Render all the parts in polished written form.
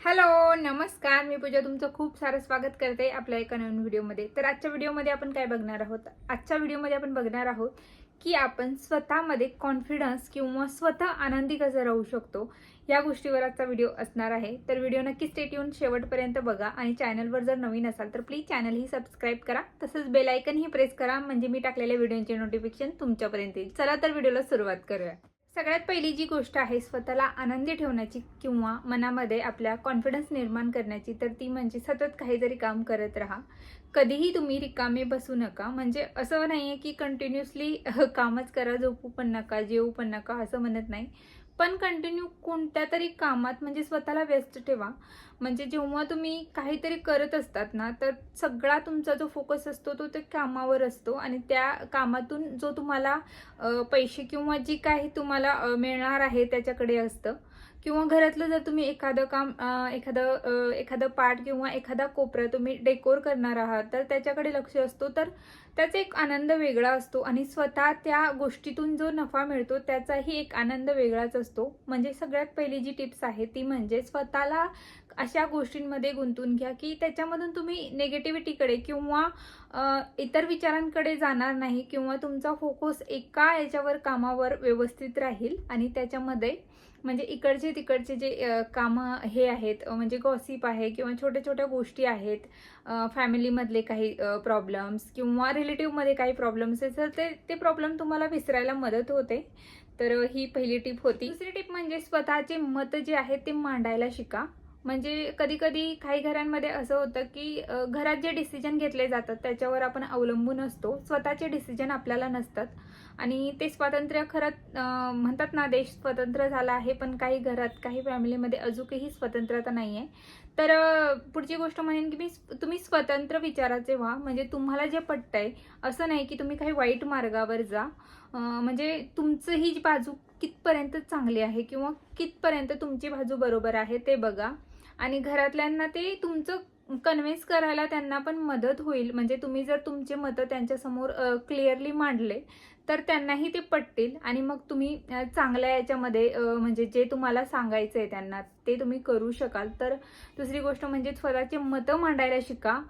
Hello, नमस्कार. मी पूजा तुमचं खूप सारं स्वागत करते आपल्या एका नवीन व्हिडिओमध्ये. तर आजच्या व्हिडिओमध्ये आपण काय बघणार आहोत? आजच्या व्हिडिओमध्ये आपण बघणार आहोत की आपण स्वतःमध्ये कॉन्फिडन्स किंवा स्वतः आनंदी कसं राहू शकतो, या गोष्टीवर आजचा व्हिडिओ असणार आहे. तर व्हिडिओ नक्की स्टे ट्यून शेवटपर्यंत बघा आणि चॅनलवर जर नवीन असाल तर प्लीज चॅनल ही सबस्क्राईब करा. तसंच बेल आयकन ही प्रेस करा म्हणजे मी टाकलेल्या व्हिडिओचे नोटिफिकेशन तुमच्यापर्यंत येईल. चला तर व्हिडिओला सुरुवात करूया. सगळ्यात पहिली जी गोष्ट आहे स्वतःला आनंदी ठेवण्याची किंवा मनामध्ये आपल्या कॉन्फिडन्स निर्माण करण्याची, तर ती म्हणजे सतत काहीतरी काम करत राहा. कधीही तुम्ही रिकामे बसू नका. म्हणजे असं नाहीये की कंटिन्युअसली कामच करा, झोपू पण नका, जेवू पण नका असं म्हणत नाही. पण कंटिन्यू कोणत्या तरी कामात म्हणजे स्वतःला व्यस्त ठेवा. म्हणजे जेव्हा तुम्ही काहीतरी करत असतात ना, तर सगळा तुमचा जो फोकस असतो तो त्या कामावर असतो आणि त्या कामातून जो तुम्हाला पैसे किंवा जी काही तुम्हाला मिळणार आहे त्याच्याकडे असतं. किंवा घरातलं जर तुम्ही एखादं काम एखादं पार्ट किंवा एखादा कोपरा तुम्ही डेकोर करणार आहात तर त्याच्याकडे लक्ष असतो. तर त्याचा एक आनंद वेगळा असतो आणि स्वतः त्या गोष्टीतून जो नफा मिळतो त्याचाही एक आनंद वेगळाच असतो. म्हणजे सगळ्यात पहिली जी टिप्स आहे ती म्हणजे स्वतःला अशा गोष्टींमध्ये गुंतून घ्या की त्याच्यामधून तुम्ही निगेटिव्हिटीकडे किंवा इतर विचारांकडे जाणार नाही किंवा तुमचा फोकस एका याच्यावर कामावर व्यवस्थित राहील आणि त्याच्यामध्ये म्हणजे इकडचे तिकडचे जे कामं हे आहेत, म्हणजे गॉसिप आहे किंवा छोट्या छोट्या गोष्टी आहेत, फॅमिलीमधले काही प्रॉब्लेम्स किंवा रिलेटिव्हमध्ये काही प्रॉब्लेम्स आहेत, तर ते प्रॉब्लेम तुम्हाला विसरायला मदत होते. तर ही पहिली टिप होती. दुसरी टिप म्हणजे स्वतःचे मत जे आहे ते मांडायला शिका. म्हणजे कधी कधी काही घरांमध्ये असं होतं की घरात जे डिसिजन घेतले जातात त्याच्यावर आपण अवलंबून असतो. स्वतःचे डिसिजन आपल्याला नसतात आणि ते स्वातंत्र्य खरंच म्हणतात ना, देश स्वतंत्र झाला आहे पण काही घरात काही फॅमिलीमध्ये अजूनही स्वतंत्रता नाही आहे. तर पुढची गोष्ट म्हणेन की तुम्ही स्वतंत्र विचाराचे व्हा. म्हणजे तुम्हाला जे पटतंय, असं नाही की तुम्ही काही वाईट मार्गावर जा. म्हणजे तुमचं ही बाजू कितपर्यंत चांगली आहे किंवा कितपर्यंत तुमची बाजू बरोबर आहे ते बघा. आणि घरातल्यांना ते तुमचं कन्व्हिन्स करायला त्यांना पण मदत होईल. म्हणजे तुम्ही जर तुमचे मतं त्यांच्यासमोर क्लिअरली मांडले तर त्यांनाही ते पटतील आणि मग तुम्ही चांगल्या याच्यामध्ये म्हणजे जे तुम्हाला सांगायचं आहे त्यांना ते तुम्ही करू शकाल. तर दुसरी गोष्ट म्हणजे स्वतःचे मतं मांडायला शिका.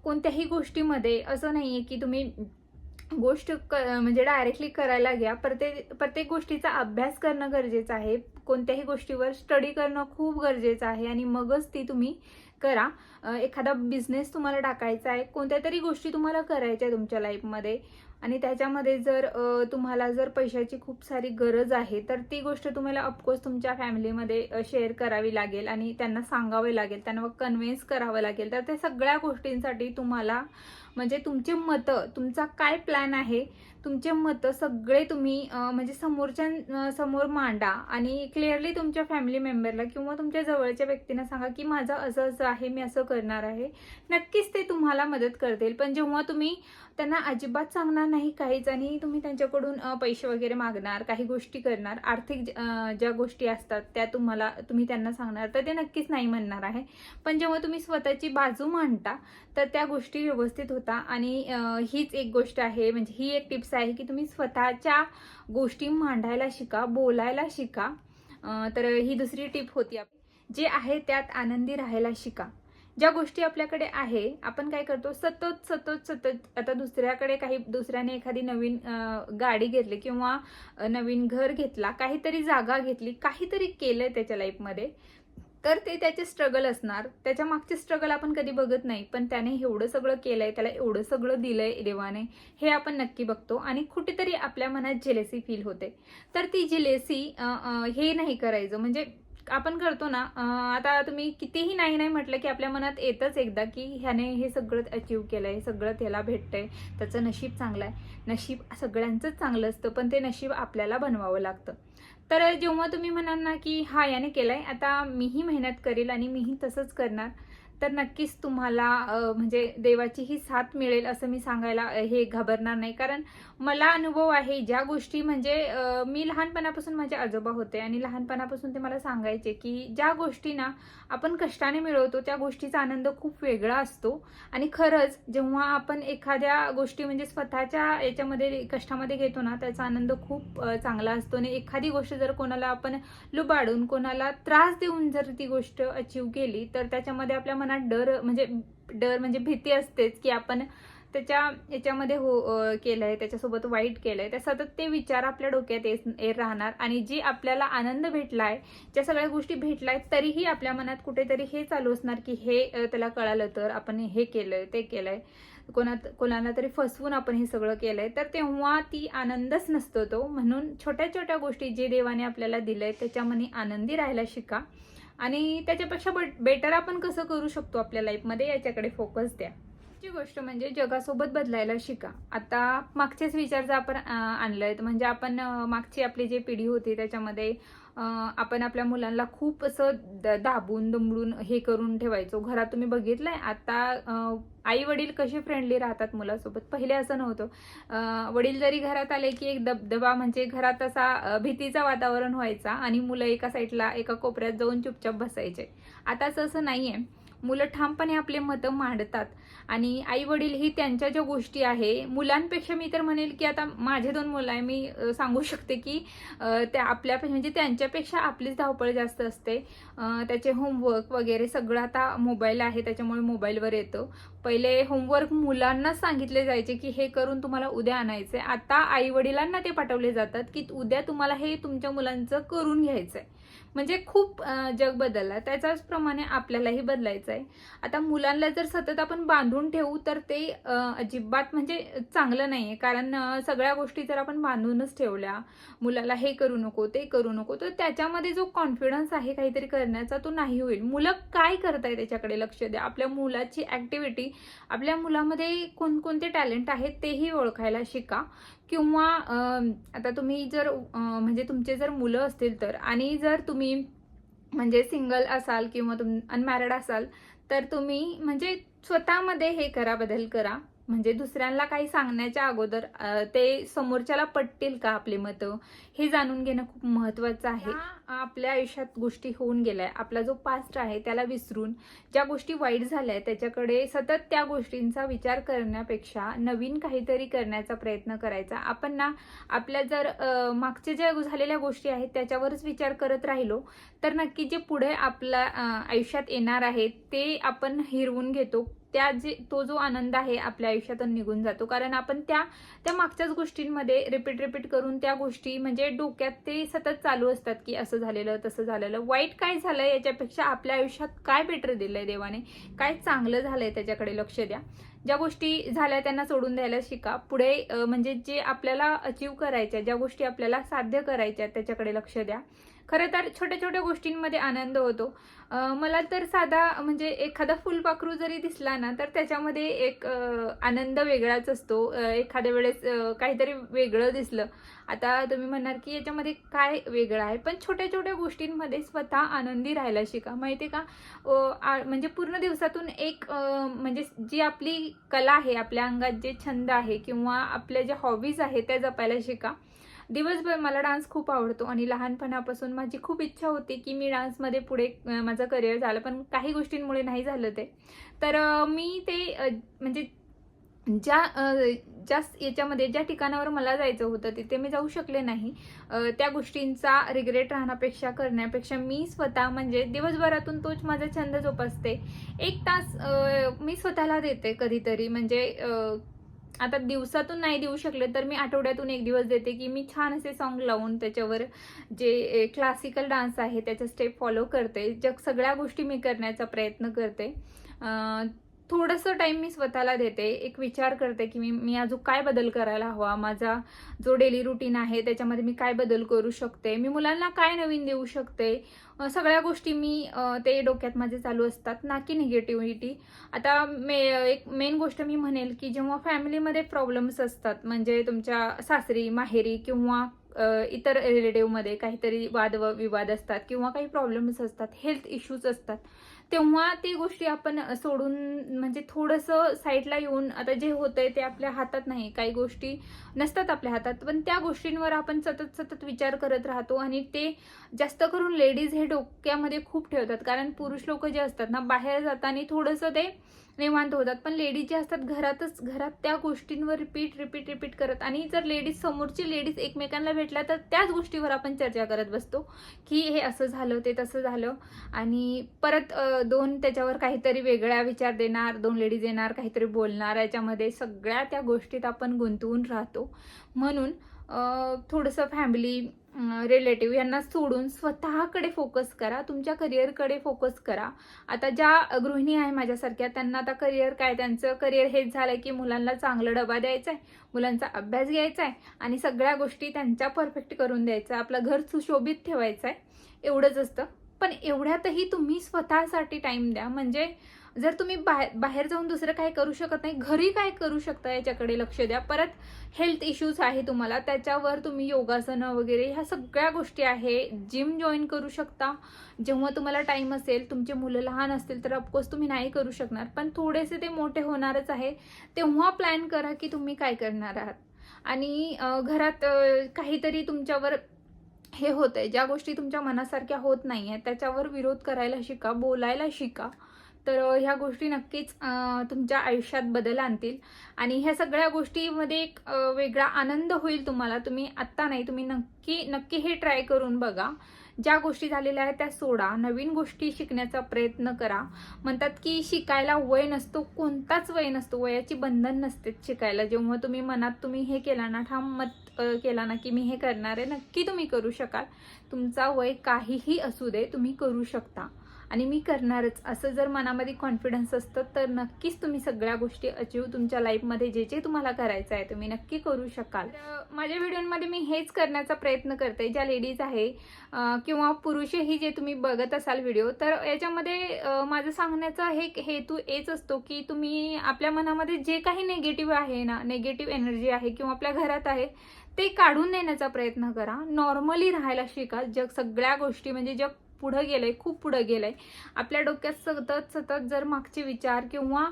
कोणत्याही गोष्टीमध्ये असं नाही आहे की तुम्ही म्हणजे डायरेक्टली करायला घ्या. प्रत्येक गोष्टीचा अभ्यास करणं गरजेचं आहे. कोणत्याही गोष्टीवर स्टडी करणं खूप गरजेचं आहे आणि मगच ती तुम्ही करा. एखादा बिझनेस तुम्हाला टाकायचा आहे, कोणत्या तरी गोष्टी तुम्हाला करायच्या आहे तुमच्या लाईफमध्ये आणि त्याच्यामध्ये जर तुम्हाला जर पैशाची खूप सारी गरज आहे तर ती गोष्ट तुम्हाला ऑफकोर्स तुमच्या फॅमिलीमध्ये शेअर करावी लागेल आणि त्यांना सांगावे लागेल, त्यांना कन्व्हिन्स करावं लागेल. तर त्या सगळ्या गोष्टींसाठी तुम्हाला म्हणजे तुमचे मतं, तुमचा काय प्लॅन आहे, तुमचे मतं सगळे तुम्ही म्हणजे समोर मांडा आणि क्लिअरली तुमच्या फॅमिली मेंबरला किंवा तुमच्या जवळच्या व्यक्तींना सांगा की माझं असं असं आहे, मी असं करणार आहे. नक्कीच ते तुम्हाला मदत करतील. पण जेव्हा तुम्ही त्यांना अजिबात सांगणार नाही काहीच आणि तुम्ही त्यांच्याकडून पैसे वगैरे मागणार, काही गोष्टी करणार, आर्थिक ज्या गोष्टी असतात त्या तुम्ही त्यांना सांगणार, तर ते नक्कीच नाही म्हणणार आहे. पण जेव्हा तुम्ही स्वतःची बाजू मांडता तर त्या गोष्टी व्यवस्थित होता आणि हीच एक गोष्ट आहे. म्हणजे ही एक टिप्स आहे की तुम्ही स्वतःच्या गोष्टी मांडायला शिका, बोलायला शिका. तर ही दुसरी टिप होती. जे आहे त्यात आनंदी राहायला शिका. ज्या गोष्टी आपल्याकडे आहे, आपण काय करतो, सतत सतत सतत आता दुसऱ्याने एखादी नवीन गाडी घेतली किंवा नवीन घर घेतला, काहीतरी जागा घेतली, काहीतरी केलंय त्याच्या लाईफमध्ये, तर ते त्याचे स्ट्रगल असणार. त्याच्या मागचे स्ट्रगल आपण कधी बघत नाही, पण त्याने एवढं सगळं केलंय, त्याला एवढं सगळं दिलंय देवाने, हे आपण नक्की बघतो आणि कुठेतरी आपल्या मनात जेलेसी फील होते. तर ती जेलेसी हे नाही करायचं. म्हणजे आपण करतो ना, आता तुम्ही कितीही नाही नाही म्हटलं की आपल्या मनात येतच एकदा की ह्याने हे सगळं अचीव केलंय, सगळं त्याला भेटतंय, त्याचं नशीब चांगलं आहे. नशीब सगळ्यांचंच चांगलं असतं पण ते नशीब आपल्याला बनवावं लागतं. तर जेव्हा तुम्ही म्हणाल ना की हा याने केलंय, आता मीही मेहनत करेल आणि मीही तसंच करणार, तर नक्कीच तुम्हाला म्हणजे देवाची ही साथ मिळेल असं मी सांगायला हे घाबरणार नाही. कारण मला अनुभव आहे ज्या गोष्टी म्हणजे मी लहानपणापासून माझे आजोबा होते आणि लहानपणापासून ते मला सांगायचे की ज्या गोष्टी ना आपण कष्टाने मिळवतो त्या गोष्टीचा आनंद खूप वेगळा असतो. आणि खरंच जेव्हा आपण एखाद्या गोष्टी म्हणजे स्वतःच्या याच्यामध्ये कष्टामध्ये घेतो ना त्याचा आनंद खूप चांगला असतो. आणि एखादी गोष्ट जर कोणाला आपण लुबाडून कोणाला त्रास देऊन जर ती गोष्ट अचीव केली तर त्याच्यामध्ये आपल्या मनात डर म्हणजे भीती असतेच की आपण त्याच्या याच्यामध्ये केलंय, त्याच्यासोबत वाईट केलंय, त्या सतत ते विचार आपल्या डोक्यात येत राहणार. आणि जी आपल्याला आनंद भेटलाय, ज्या सगळ्या गोष्टी भेटलाय, तरीही आपल्या मनात कुठेतरी हे चालू असणार की हे त्याला कळालं तर आपण हे केलंय ते केलंय, कोणाला तरी फसवून आपण हे सगळं केलंय, तर तेव्हा ती आनंदच नसतो तो. म्हणून छोट्या छोट्या गोष्टी जे देवाने आपल्याला दिलंय त्याच्यामध्ये आनंदी राहायला शिका आणि त्याच्यापेक्षा बेटर आपण कसं करू शकतो आपल्या लाईफमध्ये याच्याकडे फोकस द्या. ची गोष्ट म्हणजे जगासोबत बदलायला शिका. आता मागचेच विचार जर आपण आणलेत म्हणजे आपण मागची आपली जी पिढी होती त्याच्यामध्ये आपण आपल्या मुलांना खूप असं दाबून दमडून हे करून ठेवायचो. घरात तुम्ही बघितलंय आता आई वडील कसे फ्रेंडली राहतात मुलासोबत. पहिले असं नव्हतं. वडील जरी घरात आले की एक दबदबा म्हणजे घरात असा भीतीचा वातावरण व्हायचा आणि मुलं एका साईडला एका कोपऱ्यात जाऊन चुपचाप बसायचे. आताच असं नाहीये. मुलं ठामपणे आपले मतं मांडतात आणि आई वडील ही त्यांच्या ज्या गोष्टी आहे मुलांपेक्षा मी तर म्हणेल की आता माझे 2 मुलं आहे, मी सांगू शकते की त्या आपल्या म्हणजे त्यांच्यापेक्षा आपलीच धावपळ जास्त असते. त्याचे होमवर्क वगैरे सगळं आता मोबाईल आहे त्याच्यामुळे मोबाईलवर येतं. पहिले होमवर्क मुलांना सांगितले जायचे की हे करून तुम्हाला उद्या आणायचंय. आता आई वडिलांना ते पाठवले जातात की उद्या तुम्हाला हे तुमच्या मुलांचं करून घ्यायचंय. म्हणजे खूप जग बदललं. त्याच्याचप्रमाणे आपल्यालाही बदलायचं आहे. आता मुलांना जर सतत आपण बांधून ठेवू तर ते अजिबात म्हणजे चांगलं नाहीये. कारण सगळ्या गोष्टी जर आपण बांधूनच ठेवल्या, मुलाला हे करू नको ते करू नको, तर त्याच्यामध्ये जो कॉन्फिडन्स आहे काहीतरी करण्याचा तो नाही होईल. मुलं काय करताय त्याच्याकडे लक्ष द्या. आपल्या मुलाची ऍक्टिव्हिटी, आपल्या मुलामध्ये कोणकोणते टॅलेंट आहेत तेही ओळखायला शिका. किंवा आता तुम्ही जर म्हणजे तुमचे जर मुलं असतील तर आणि जर तुम्ही म्हणजे सिंगल असाल किंवा अनमॅरिड असाल तर तुम्ही म्हणजे स्वतःमध्ये हे करा, बदल करा. म्हणजे दुसऱ्यांना काही सांगण्याच्या अगोदर ते समोरच्याला पटतील का आपले मतं हे जाणून घेणं खूप महत्त्वाचं आहे. आपल्या आयुष्यात गोष्टी होऊन गेल्या, आपला जो पास्ट आहे त्याला विसरून ज्या गोष्टी वाईट झाल्या त्याच्याकडे सतत त्या गोष्टींचा विचार करण्यापेक्षा नवीन काहीतरी करण्याचा प्रयत्न करायचा. आपण ना आपल्या जर मागच्या ज्या झालेल्या गोष्टी आहेत त्याच्यावरच विचार करत राहिलो तर नक्की जे पुढे आपल्या आयुष्यात येणार आहे ते आपण हिरवून घेतो. तो जो आनंद आहे आपल्या आयुष्यातून निघून जातो. कारण आपण त्या मागच्याच गोष्टींमध्ये रिपीट करून त्या गोष्टी म्हणजे डोक्यात ते सतत चालू असतात की असं झालेलं तसं झालेलं. वाईट काय झालंय याच्यापेक्षा आपल्या आयुष्यात काय बेटर दिलंय देवाने, काय चांगलं झालंय त्याच्याकडे लक्ष द्या. ज्या गोष्टी झाल्या त्यांना सोडून द्यायला शिका. पुढे म्हणजे जे आपल्याला अचीव करायच्या, ज्या गोष्टी आपल्याला साध्य करायच्या त्याच्याकडे लक्ष द्या. खरं तर छोट्या छोट्या गोष्टींमध्ये आनंद होतो. मला तर साधा म्हणजे एखादा फुलपाखरू जरी दिसला ना तर त्याच्यामध्ये एक आनंद वेगळाच असतो. एखाद्या वेळेस काहीतरी वेगळं दिसलं, आता तुम्ही म्हणणार की याच्यामध्ये काय वेगळं आहे, पण छोट्या छोट्या गोष्टींमध्ये स्वतः आनंदी राहायला शिका. माहिती का, म्हणजे पूर्ण दिवसातून एक म्हणजे जी आपली कला आहे, आपल्या अंगात जे छंद आहे किंवा आपल्या ज्या हॉबीज आहेत त्या जपायला शिका. दिवसभर मला डान्स खूप आवडतो आणि लहानपणापासून माझी खूप इच्छा होती की मी डान्समध्ये पुढे माझं करिअर झालं, पण काही गोष्टींमुळे नाही झालं ते. तर मी ते म्हणजे ज्या याच्यामध्ये ज्या ठिकाणावर मला जायचं होतं तिथे मी जाऊ शकले नाही. त्या गोष्टींचा रिग्रेट करण्यापेक्षा मी स्वतः म्हणजे दिवसभरातून तोच माझा छंद जोपासते. 1 तास मी स्वतःला देते कधीतरी. म्हणजे आता दिवसातून नाही देऊ शकले तर मी आठवड्यातून 1 दिवस देते की मी छान असे सॉन्ग लावून त्याच्यावर जे क्लासिकल डान्स आहे त्याच्या स्टेप फॉलो करते. सगळ्या गोष्टी मी करण्याचा प्रयत्न करते. थोडंसं टाइम मी स्वतःला देते. एक विचार करते की मी अजून काय बदल करायला हवा, माझा जो डेली रुटीन आहे त्याच्यामध्ये मी काय बदल करू शकते, मी मुलांना काय नवीन देऊ शकते. सगळ्या गोष्टी मी ते डोक्यात माझे चालू असतात, ना की निगेटिव्हिटी. आता एक मेन गोष्ट मी म्हणेल की जेव्हा फॅमिलीमध्ये प्रॉब्लेम्स असतात म्हणजे तुमच्या सासरी माहेरी किंवा इतर रिलेटिव्हमध्ये काहीतरी वादविवाद असतात किंवा काही प्रॉब्लेम्स असतात, हेल्थ इश्यूज असतात, तेव्हा ती गोष्टी आपण सोडून म्हणजे थोडंसं साईडला येऊन, आता जे होतंय ते आपल्या हातात नाही, काही गोष्टी नसतात आपल्या हातात, पण त्या गोष्टींवर आपण सतत सतत विचार करत राहतो. आणि ते जास्त करून लेडीज हे डोक्यामध्ये खूप ठेवतात, कारण पुरुष लोक जे असतात ना, बाहेर जाताना थोडंसं ते निवांत होतात, पण लेडीज जे असतात घरात त्या गोष्टींवर रिपीट करत, आणि जर समोरची लेडीज एकमेकांना भेटल्या तर त्याच गोष्टीवर आपण चर्चा करत बसतो की हे असं झालं, ते तसं झालं, आणि परत दोन त्याच्यावर काहीतरी वेगळा विचार देणार, दोन लेडीज येणार, काहीतरी बोलणार, याच्यामध्ये सगळ्या त्या गोष्टीत आपण गुंतवून राहतो. म्हणून थोडंसं फॅमिली, रिलेटिव्ह यांना सोडून स्वतःकडे फोकस करा, तुमच्या करिअरकडे फोकस करा. आता ज्या गृहिणी आहे माझ्यासारख्या, त्यांना आता करिअर काय, त्यांचं करिअर हेच झालंय की मुलांना चांगला डबा द्यायचा आहे, मुलांचा अभ्यास घ्यायचा आहे, आणि सगळ्या गोष्टी त्यांच्या परफेक्ट करून द्यायचं, आपलं घर सुशोभित ठेवायचं आहे, एवढंच असतं. पण एवढ्यातही तुम्ही स्वतःसाठी टाइम द्या. म्हणजे जर तुम्ही बाहेर जाऊन दुसरं काय करू शकत नाही, घरी काय करू शकता याच्याकडे लक्ष द्या. परत हेल्थ इश्यूज आहे तुम्हाला, त्याच्यावर तुम्ही योगासनं वगैरे ह्या सगळ्या गोष्टी आहे, जिम जॉईन करू शकता जेव्हा तुम्हाला टाइम असेल. तुमचे मुलं लहान असतील तर ऑफकोर्स तुम्ही नाही करू शकणार, पण थोडेसे ते मोठे होणारच आहे, तेव्हा प्लॅन करा की तुम्ही काय करणार आहात. आणि घरात काहीतरी तुमच्यावर हे होतंय, ज्या गोष्टी तुमच्या मनासारख्या होत नाहीये त्याच्यावर विरोध करायला शिका, बोलायला शिका. तर ह्या गोष्टी नक्कीच तुमच्या आयुष्यात बदल आणतील, आणि ह्या सगळ्या गोष्टीमध्ये एक वेगळा आनंद होईल तुम्हाला. तुम्ही आत्ता नाही, तुम्ही नक्की हे ट्राय करून बघा. ज्या गोष्टी झालेल्या आहेत त्या सोडा, नवीन गोष्टी शिकण्याचा प्रयत्न करा. म्हणतात की शिकायला वय नसतो, कोणताच वय नसतो, वयाची बंधन नसते शिकायला. जेव्हा तुम्ही मनात हे केला ना, ठाम मत केला ना की मी हे करणार आहे, नक्की तुम्ही करू शकाल. तुमचा वय काहीही असू दे, तुम्ही करू शकता, आणि मी करणारच असं जर मनामध्ये कॉन्फिडन्स असतं तर नक्कीच तुम्ही सगळ्या गोष्टी अचीव तुमच्या लाईफमध्ये जे जे तुम्हाला करायचं आहे तुम्ही नक्की करू शकाल. माझ्या व्हिडिओमध्ये मी हेच करण्याचा प्रयत्न करते. ज्या लेडीज आहे किंवा पुरुषही जे तुम्ही बघत असाल व्हिडिओ, तर याच्यामध्ये माझं सांगण्याचा हेतू हेच असतो की तुम्ही आपल्या मनामध्ये जे काही निगेटिव्ह आहे ना, निगेटिव्ह एनर्जी आहे किंवा आपल्या घरात आहे, ते काढून नेण्याचा प्रयत्न करा. नॉर्मली राहायला शिका. सगळ्या गोष्टी म्हणजे जग पुढे गेलंय, खूप पुढे गेलंय. आपल्या डोक्यात सतत जर मागचे विचार किंवा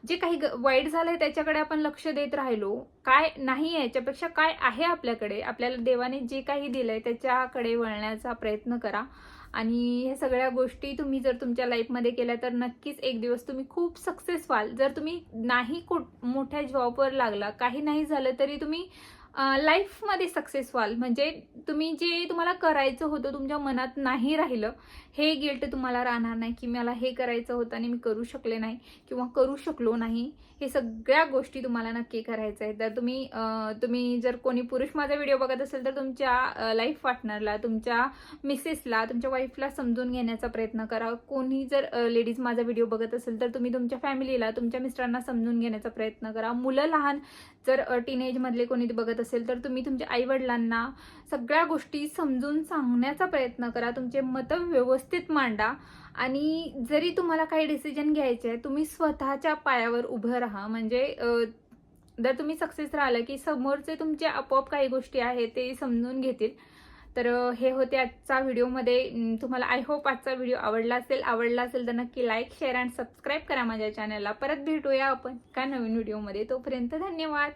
जे काही वाईट झालंय त्याच्याकडे आपण लक्ष देत राहिलो, काय नाही याच्यापेक्षा काय आहे आपल्याकडे, आपल्याला देवाने जे काही दिलंय त्याच्याकडे वळण्याचा प्रयत्न करा. आणि ह्या सगळ्या गोष्टी तुम्ही जर तुमच्या लाईफमध्ये केल्या तर नक्कीच एक दिवस तुम्ही खूप सक्सेस व्हाल. जर तुम्ही नाही मोठ्या जॉबवर लागला, काही नाही झालं तरी तुम्ही लाईफमध्ये सक्सेस व्हाल. म्हणजे तुम्हाला करायचं होतं तुमच्या मनात नाही राहिलं, हे गिल्ट तुम्हाला राहणार नाही की मला हे करायचं होतं आणि मी करू शकले नाही किंवा करू शकलो नाही. हे सगळ्या गोष्टी तुम्हाला नक्की करायचं आहे. तर तुम्ही जर कोणी पुरुष माझा व्हिडिओ बघत असेल तर तुमच्या लाईफ पार्टनरला, तुमच्या मिसेसला, तुमच्या वाईफला समजून घेण्याचा प्रयत्न करा. कोणी जर लेडीज माझा व्हिडिओ बघत असेल तर तुम्ही तुमच्या फॅमिलीला, तुमच्या मिस्टरांना समजून घेण्याचा प्रयत्न करा. मुलं लहान जर टीनेज मधले कोणी बघत असेल तर तुम्ही तुमच्या आईवडिलांना सगळ्या गोष्टी समजून सांगण्याचा प्रयत्न करा. तुमचे मत व्यवस्थित मांडा. आणि जरी तुम्हाला काही डिसिजन घ्यायचे आहे, तुम्ही स्वतःच्या पायावर उभं राहा. म्हणजे जर तुम्ही सक्सेस राहिला की समोरचे तुमचे आपोआप काही गोष्टी आहेत ते समजून घेतील. तर हे होते आजचा व्हिडिओमध्ये. तुम्हाला आय होप आजचा व्हिडिओ आवडला असेल तर नक्की लाईक, शेअर अँड सबस्क्राईब करा माझ्या चॅनलला. परत भेटूया आपण एका नवीन व्हिडिओमध्ये. तोपर्यंत धन्यवाद.